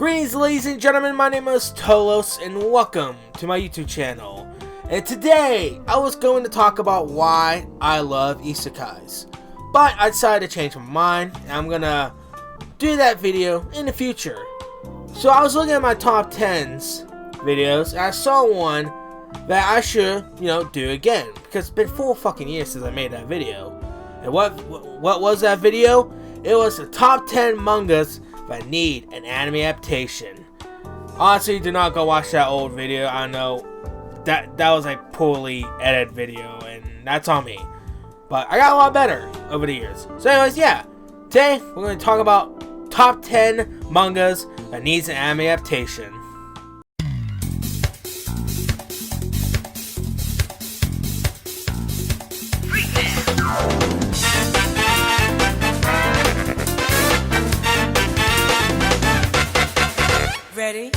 Greetings, ladies and gentlemen, my name is Tolos and welcome to my YouTube channel. And today, I was going to talk about why I love isekais. But I decided to change my mind and I'm gonna do that video in the future. So I was looking at my top 10s videos and I saw one that I should, do again. Because it's been 4 fucking years since I made that video. And what was that video? It was the top 10 mangas that need an anime adaptation. Honestly, do not go watch that old video. I know that was a poorly edited video, and that's on me. But I got a lot better over the years. So anyways, yeah. Today, we're going to talk about top 10 mangas that needs an anime adaptation. Ready?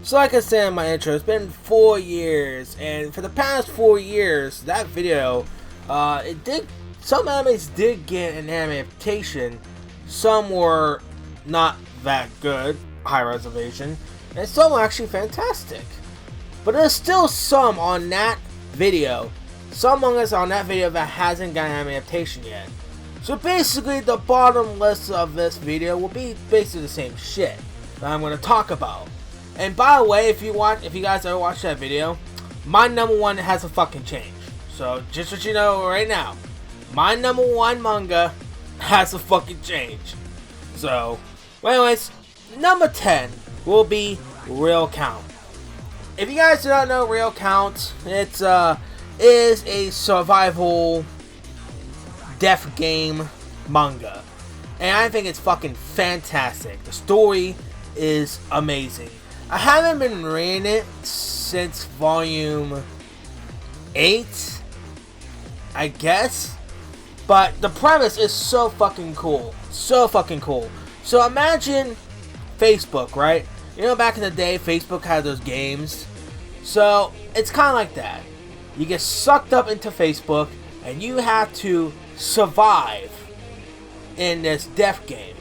So like I said in my intro, it's been 4 years, and for the past 4 years, that video, some animes did get an anime adaptation. Some were not that good, high reservation, and some were actually fantastic. But there's still some on that video, some mangas on that video that hasn't got an anime adaptation yet. So basically, the bottom list of this video will be basically the same shit that I'm going to talk about. And by the way, if you guys ever watch that video, my number one hasn't fucking changed. So just so you know right now, my number one manga hasn't fucking changed. So, anyways, number 10 will be Real Count. If you guys do not know Real Count, it is a survival death game manga, and I think it's fucking fantastic. The story is amazing. I haven't been reading it since volume 8, I guess, but the premise is so fucking cool. So fucking cool. So imagine Facebook, right? You know, back in the day, Facebook had those games. So it's kind of like that. You get sucked up into Facebook, and you have to survive in this death game.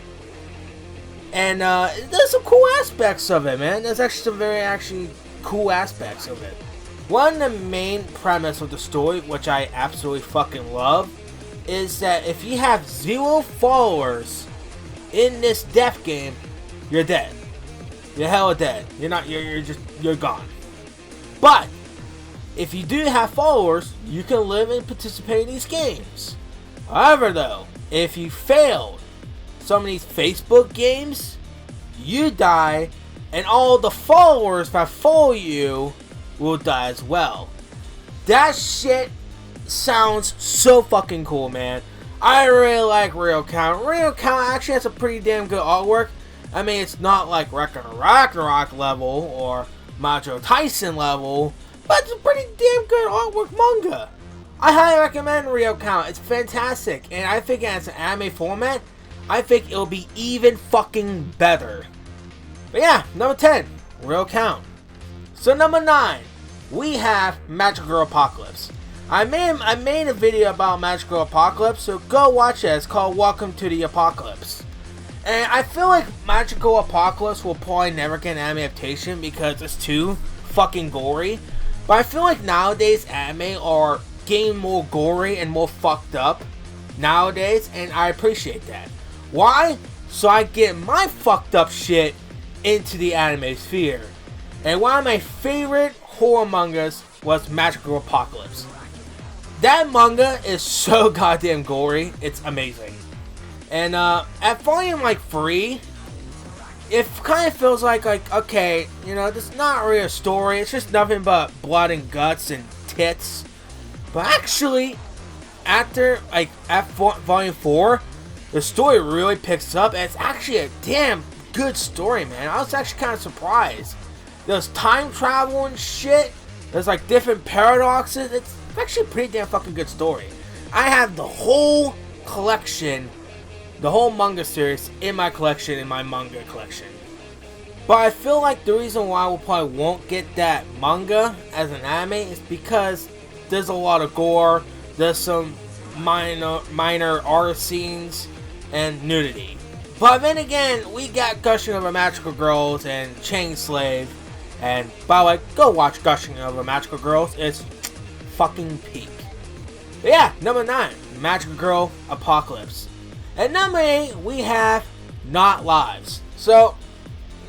And there's some cool aspects of it, man. There's actually some very cool aspects of it. One of the main premise of the story, which I absolutely fucking love, is that if you have 0 followers in this death game, you're dead. You're hella dead. You're gone. But if you do have followers, you can live and participate in these games. However, though, if you failed some of these Facebook games, you die, and all the followers that follow you will die as well. That shit sounds so fucking cool, man. I really like Real Count. Real Count actually has a pretty damn good artwork. I mean, it's not like Ragnarok level or Majo Taisen level, but it's a pretty damn good artwork manga. I highly recommend Real Count. It's fantastic, and I think as an anime format, I think it'll be even fucking better. But yeah, number 10, Real Count. So number 9, we have Magical Apocalypse. I made a video about Magical Apocalypse, so go watch it. It's called Welcome to the Apocalypse. And I feel like Magical Apocalypse will probably never get an anime adaptation because it's too fucking gory. But I feel like nowadays anime are getting more gory and more fucked up nowadays, and I appreciate that. Why? So I get my fucked up shit into the anime sphere. And one of my favorite horror mangas was Magical Apocalypse. That manga is so goddamn gory, it's amazing. And at volume 3, it kind of feels like okay, this is not really a story, it's just nothing but blood and guts and tits. But actually, at volume 4, the story really picks up, and it's actually a damn good story, man. I was actually kind of surprised. There's time travel and shit. There's different paradoxes. It's actually a pretty damn fucking good story. I have the whole collection, the whole manga series in my collection, in my manga collection. But I feel like the reason why we probably won't get that manga as an anime is because there's a lot of gore, there's some minor art scenes, and nudity. But then again, we got Gushing Over Magical Girls and Chain Slave. And by the way, go watch Gushing Over Magical Girls. It's fucking peak. But yeah, number 9, Magical Girl Apocalypse. At number 8, we have Not Lives. So,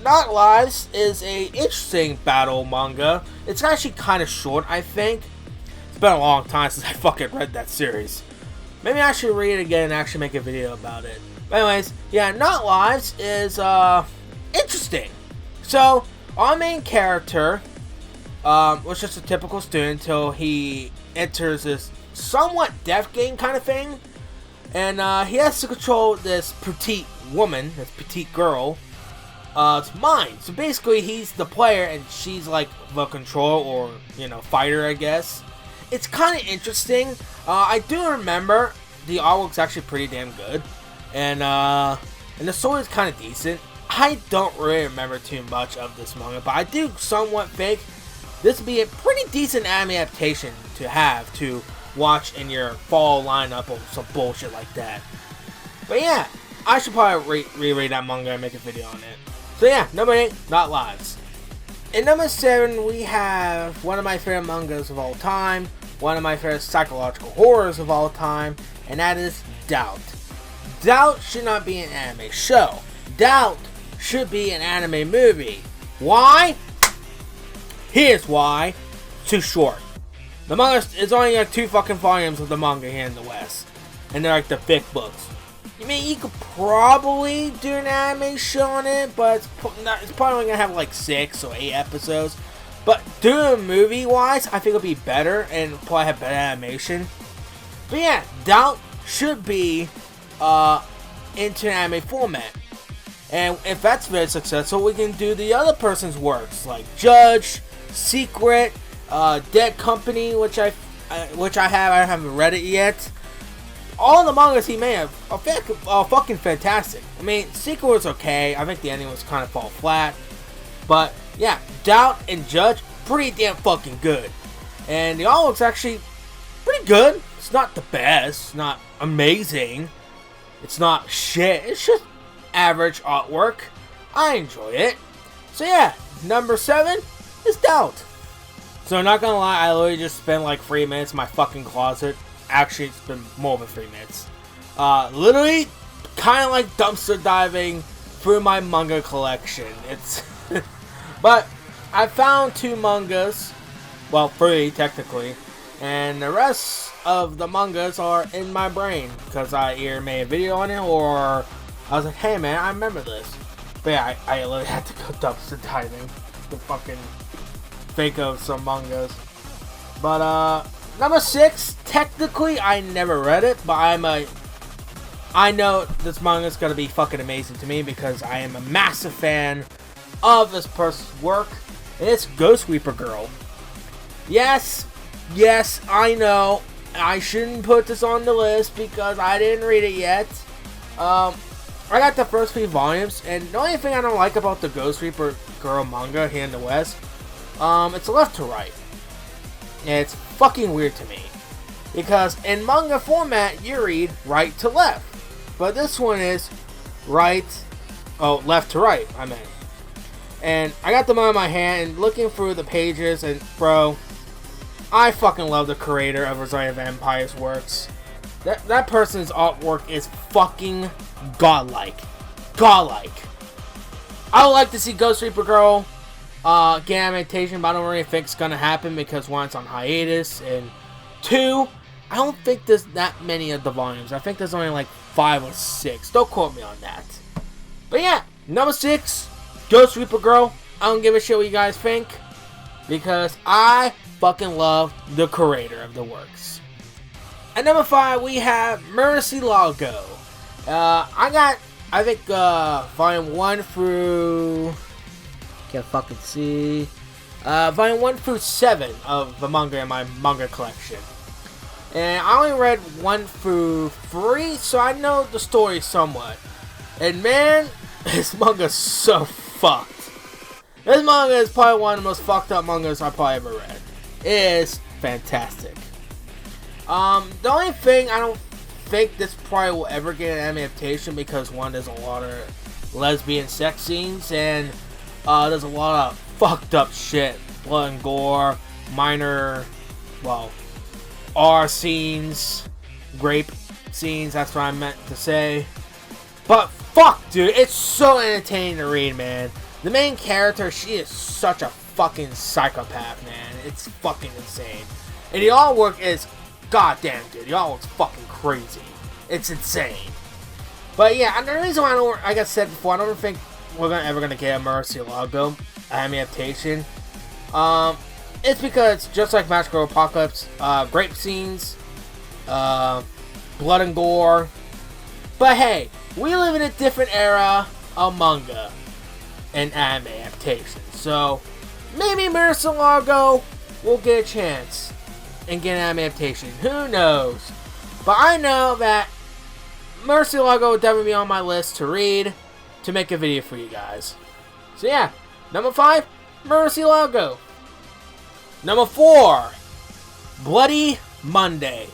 Not Lives is a interesting battle manga. It's actually kind of short, I think. It's been a long time since I fucking read that series. Maybe I should read it again and actually make a video about it. But anyways, yeah, Not Lives is interesting. So, our main character was just a typical student until he enters this somewhat deaf game kind of thing. And he has to control this petite woman, this petite girl, to mind. So basically, he's the player and she's like the controller or, you know, fighter, I guess. It's kind of interesting. I do remember the artwork's actually pretty damn good. And the story is kind of decent. I don't really remember too much of this manga, but I do somewhat think this would be a pretty decent anime adaptation to have to watch in your fall lineup or some bullshit like that. But yeah, I should probably reread that manga and make a video on it. So yeah, number 8, Not Lives. In number 7, we have one of my favorite mangas of all time, one of my favorite psychological horrors of all time, and that is Doubt. Doubt should not be an anime show. Doubt should be an anime movie. Why? Here's why. Too short. The manga is only like 2 fucking volumes of the manga here in the West. And they're like the thick books. I mean, you could probably do an anime show on it, but it's probably gonna have like 6 or 8 episodes. But doing movie wise, I think it'll be better and probably have better animation. But yeah, Doubt should be into an anime format. And if that's very successful, we can do the other person's works like Judge, Secret, Dead Company, which I haven't read it yet. All the mangas he made are fucking fantastic. I mean, Secret was okay. I think the ending was kind of fall flat. But yeah, Doubt and Judge, pretty damn fucking good. And the artwork's actually pretty good. It's not the best. It's not amazing. It's not shit. It's just average artwork. I enjoy it. So yeah, number 7 is Doubt. So not gonna lie, I literally just spent like 3 minutes in my fucking closet. Actually, it's been more than 3 minutes. Literally, kind of like dumpster diving through my manga collection. It's, but I found 2 mangas, well, 3 technically, and the rest of the mangas are in my brain because I either made a video on it or I was like, hey man, I remember this. But yeah, I literally had to go dumpster diving to fucking think of some mangas. But number 6, technically I never read it, but I know this manga is gonna be fucking amazing to me because I am a massive fan of this person's work, and it's Ghost Reaper Girl. Yes, I know I shouldn't put this on the list because I didn't read it yet. I got the first 3 volumes, and the only thing I don't like about the Ghost Reaper Girl manga here in the West, it's left to right. And it's fucking weird to me. Because in manga format, you read right to left. But this one is left to right, I meant. And I got the manga in my hand, and looking through the pages, and bro, I fucking love the creator of Rosario Vampire's works. That person's artwork is fucking godlike. Godlike. I would like to see Ghost Reaper Girl get adaptation, but I don't really think it's gonna happen because 1, it's on hiatus, and 2, I don't think there's that many of the volumes. I think there's only like 5 or 6. Don't quote me on that. But yeah, number 6, Ghost Reaper Girl. I don't give a shit what you guys think because I fucking love the creator of the works. At number 5, we have Mercy Lago. I think volume 1 through, can't fucking see, volume 1 through 7 of the manga in my manga collection. And I only read 1 through 3, so I know the story somewhat. And man, this manga's so fucked. This manga is probably one of the most fucked up mangas I've probably ever read. It is fantastic. The only thing I don't think this probably will ever get an anime adaptation because one, there's a lot of lesbian sex scenes and there's a lot of fucked up shit, blood and gore, minor, well, R scenes, rape scenes. That's what I meant to say. But fuck, dude, it's so entertaining to read, man. The main character, she is such a fucking psychopath, man. It's fucking insane. And the artwork is goddamn, dude. The artwork's fucking crazy. It's insane. But yeah, and the reason why I don't, like I said before, I don't think we're ever gonna get a Murcielago anime adaptation. It's because just like Magical Apocalypse, rape scenes, blood and gore. But hey, we live in a different era of manga and anime adaptation, so maybe Murcielago will get a chance and get an anime adaptation. Who knows? But I know that Murcielago will definitely be on my list to read, to make a video for you guys. So yeah, number 5, Murcielago. Number 4, Bloody Monday.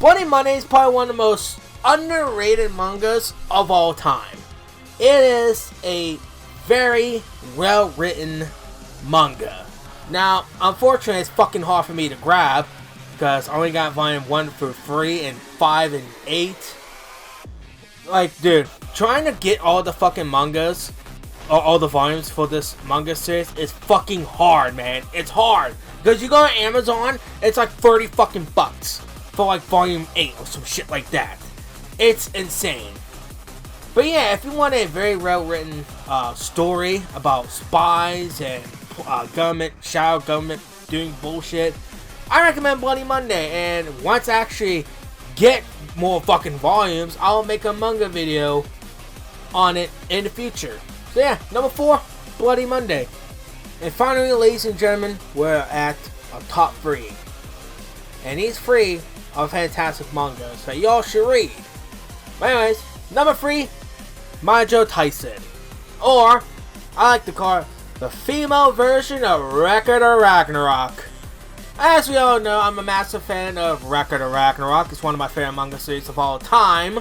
Bloody Monday is probably one of the most underrated mangas of all time. It is a very well written manga. Now, unfortunately, it's fucking hard for me to grab because I only got volume 1 through 3 and 5 and 8. Like, dude, trying to get all the fucking mangas, or all the volumes for this manga series is fucking hard, man. It's hard. Because you go on Amazon, it's like 30 fucking bucks for like volume 8 or some shit like that. It's insane. But yeah, if you want a very well written story about spies and government, shadow government doing bullshit, I recommend Bloody Monday. And once I actually get more fucking volumes, I'll make a manga video on it in the future. So yeah, number 4, Bloody Monday. And finally, ladies and gentlemen, we're at our top 3. And these 3 are fantastic mangas that y'all should read. But anyways, number 3, Majo Taisen. Or, I like to call it the female version of Record of Ragnarok. As we all know, I'm a massive fan of Record of Ragnarok. It's one of my favorite manga series of all time.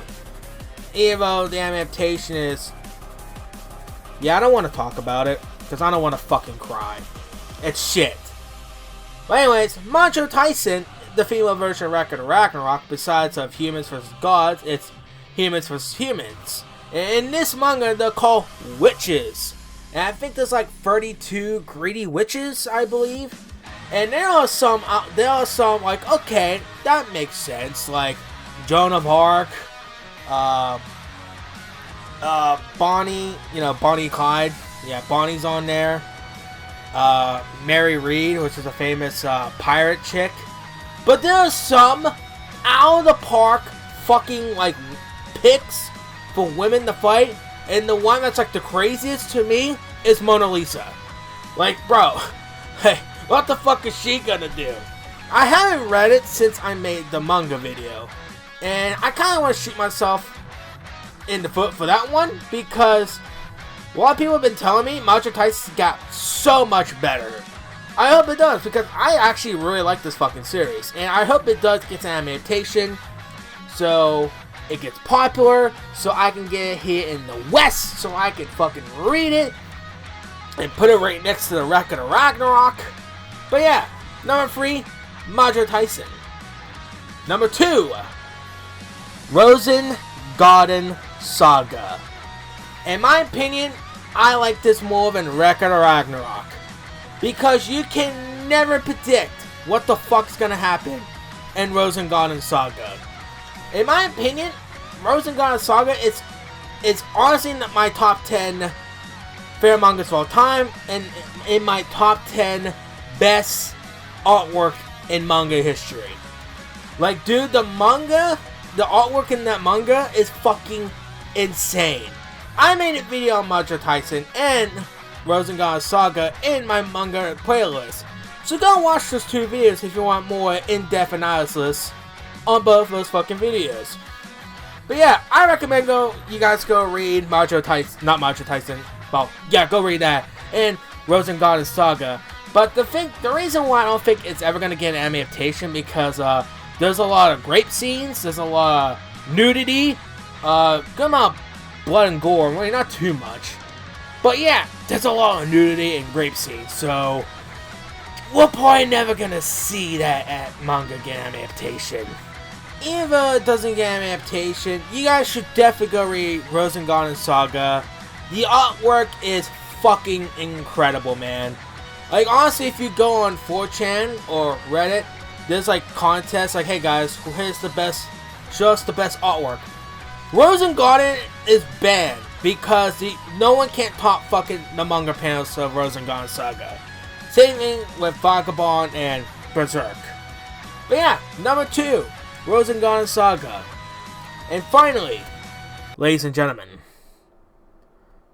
Even though the adaptation is... yeah, I don't want to talk about it, because I don't want to fucking cry. It's shit. But anyways, Majo Taisen, the female version of Record of Ragnarok, besides of humans vs. gods, it's humans vs. humans. And in this manga, they're called witches. And I think there's like 32 greedy witches, I believe. And there are some like, okay, that makes sense. Like, Joan of Arc, Bonnie, Bonnie Clyde. Yeah, Bonnie's on there. Mary Reed, which is a famous pirate chick. But there are some out of the park fucking like picks for women to fight. And the one that's like the craziest to me is Mona Lisa. Like, bro, hey, what the fuck is she gonna do? I haven't read it since I made the manga video. And I kind of want to shoot myself in the foot for that one, because a lot of people have been telling me Majo Taisen got so much better. I hope it does, because I actually really like this fucking series. And I hope it does get an adaptation, so it gets popular, so I can get it here in the West, so I can fucking read it and put it right next to the Record of Ragnarok. But yeah, number 3, Majo Taisen. Number 2, Rosen Saga. In my opinion, I like this more than Record of Ragnarok, because you can never predict what the fuck's gonna happen in Rosen Saga. In my opinion, Rosen Saga is honestly my top 10 favorite mangas of all time, and in my top 10 best artwork in manga history. Like, dude, the artwork in that manga is fucking insane. I made a video on Majo Taisen and Rosen Saga in my manga playlist, so go watch those 2 videos if you want more in-depth analysis on both those fucking videos. But yeah, I recommend you guys go read Majo Taisen, not Majo Taisen, well, yeah, go read that. And Rosen Saga. But the reason why I don't think it's ever gonna get an anime adaptation because there's a lot of rape scenes, there's a lot of nudity, good amount of blood and gore. Well, not too much, but yeah, there's a lot of nudity and rape scenes. So we're probably never gonna see that at manga get an adaptation. Even though it doesn't get an adaptation, you guys should definitely go read Rosen Saga. The artwork is fucking incredible, man. Like, honestly, if you go on 4chan or Reddit, there's like contests like, hey guys, here's the best, show us the best artwork. Rosen is banned because no one can't top fucking the manga panels of Rosen Saga. Same thing with Vagabond and Berserk. But yeah, number 2, Rosen Saga. And finally, ladies and gentlemen,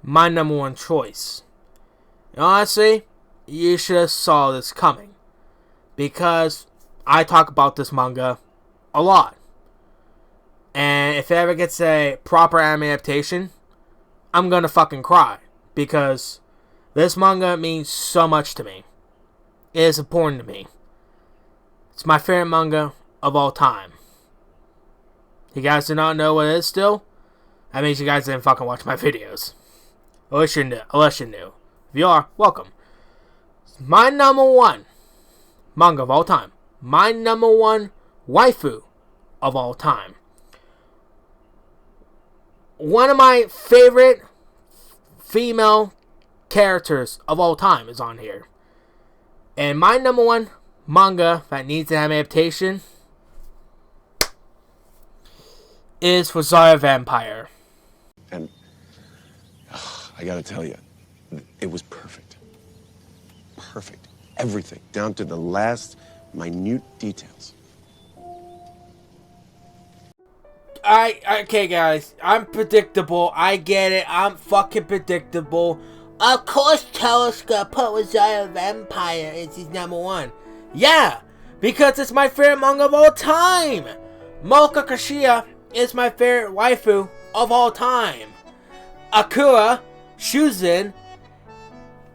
my number 1 choice. And honestly, you should have saw this coming, because I talk about this manga a lot. And if it ever gets a proper anime adaptation, I'm gonna fucking cry, because this manga means so much to me. It is important to me. It's my favorite manga of all time. You guys do not know what it is still? That means you guys didn't fucking watch my videos. Unless you knew. If you are, welcome. My number 1 manga of all time. My number 1 waifu of all time. One of my favorite female characters of all time is on here. And my number 1 manga that needs to have an adaptation is Rosario Vampire. And I gotta tell you, it was perfect. Perfect. Everything, down to the last minute details. Okay guys, I'm predictable, I get it, I'm fucking predictable. Of course Tolos gonna put Rosario Vampire as his number 1. Yeah, because it's my favorite manga of all time. Mocha Kashiya is my favorite waifu of all time. Akira Shuzin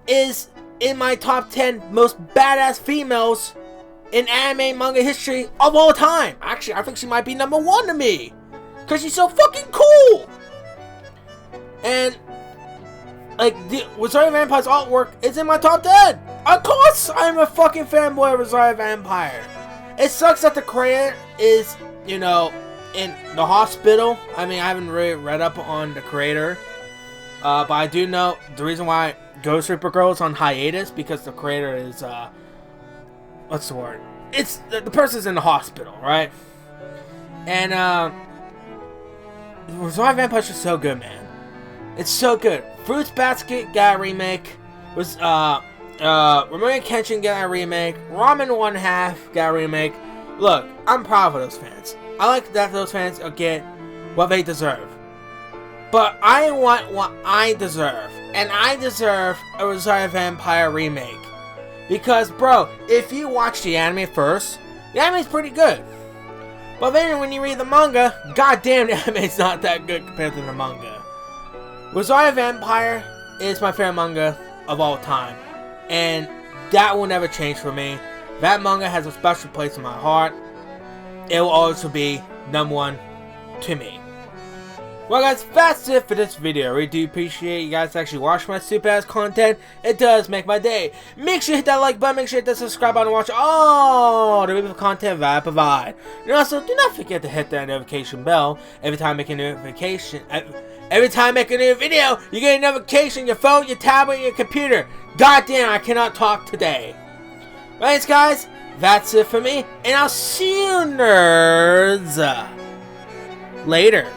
is in my top 10 most badass females in anime manga history of all time. Actually, I think she might be number 1 to me, because she's so fucking cool. And like, the Rosario Vampire's artwork is in my top 10. Of course I'm a fucking fanboy of Rosario Vampire. It sucks that the creator is, you know, in the hospital. I mean, I haven't really read up on the creator, but I do know the reason why Ghost Reaper Girl is on hiatus, because the creator is, what's the word? It's, the person's in the hospital, right? And, Rosario Vampire's just so good, man. It's so good. Fruits Basket got a remake. Ramuran Kenshin got a remake. Ramen 1/2 got a remake. Look, I'm proud of those fans. I like that those fans get what they deserve. But I want what I deserve. And I deserve a Rosario Vampire remake. Because, bro, if you watch the anime first, the anime's pretty good. But then when you read the manga, goddamn, the anime's not that good compared to the manga. Rosario Vampire is my favorite manga of all time. And that will never change for me. That manga has a special place in my heart. It will also be number 1 to me. Well guys, that's it for this video. I really do appreciate you guys actually watching my stupid ass content. It does make my day. Make sure you hit that like button, make sure you hit that subscribe button, and watch all the beautiful content that I provide. And also, do not forget to hit that notification bell every time I make a notification. Every time I make a new video, you get a notification on your phone, your tablet, your computer. God damn, I cannot talk today. Thanks guys, that's it for me, and I'll see you nerds later.